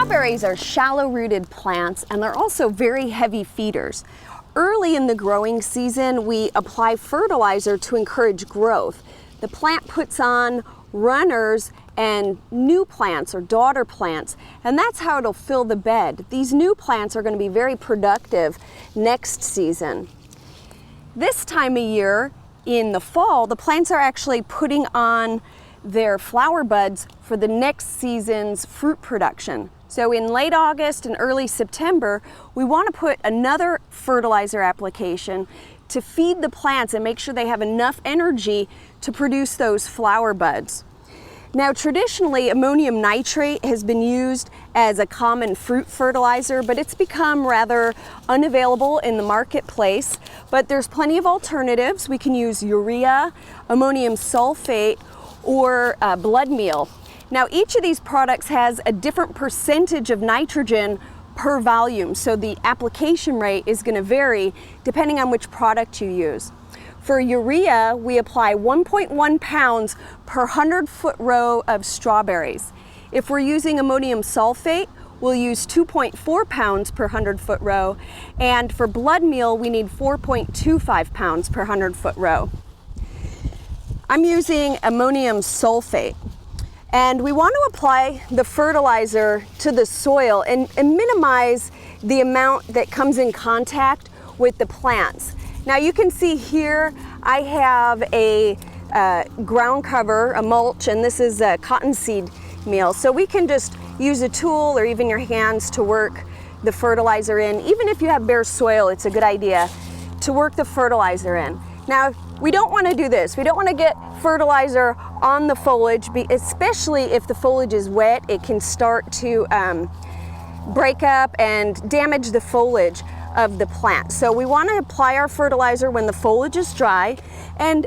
Strawberries are shallow-rooted plants, and they're also very heavy feeders. Early in the growing season, we apply fertilizer to encourage growth. The plant puts on runners and new plants or daughter plants, and that's how it'll fill the bed. These new plants are going to be very productive next season. This time of year, in the fall, the plants are actually putting on their flower buds for the next season's fruit production. So in late August and early September, we want to put another fertilizer application to feed the plants and make sure they have enough energy to produce those flower buds. Now, traditionally, ammonium nitrate has been used as a common fruit fertilizer, but it's become rather unavailable in the marketplace. But there's plenty of alternatives. We can use urea, ammonium sulfate, or blood meal. Now, each of these products has a different percentage of nitrogen per volume, so the application rate is going to vary depending on which product you use. For urea, we apply 1.1 pounds per 100-foot row of strawberries. If we're using ammonium sulfate, we'll use 2.4 pounds per 100-foot row, and for blood meal, we need 4.25 pounds per 100-foot row. I'm using ammonium sulfate, and we want to apply the fertilizer to the soil and minimize the amount that comes in contact with the plants. Now you can see here I have a ground cover, a mulch, and this is a cottonseed meal. So we can just use a tool or even your hands to work the fertilizer in. Even if you have bare soil, it's a good idea to work the fertilizer in. Now, we don't want to do this. We don't want to get fertilizer on the foliage, especially if the foliage is wet. It can start to break up and damage the foliage of the plant. So we want to apply our fertilizer when the foliage is dry, and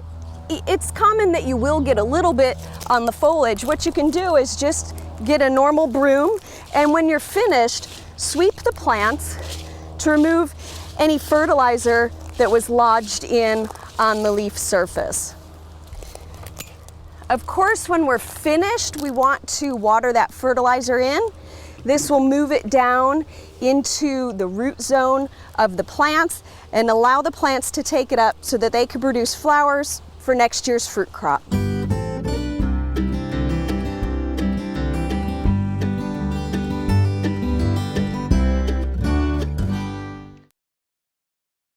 it's common that you will get a little bit on the foliage. What you can do is just get a normal broom, and when you're finished, sweep the plants to remove any fertilizer that was lodged in on the leaf surface. Of course, when we're finished, we want to water that fertilizer in. This will move it down into the root zone of the plants and allow the plants to take it up so that they can produce flowers for next year's fruit crop.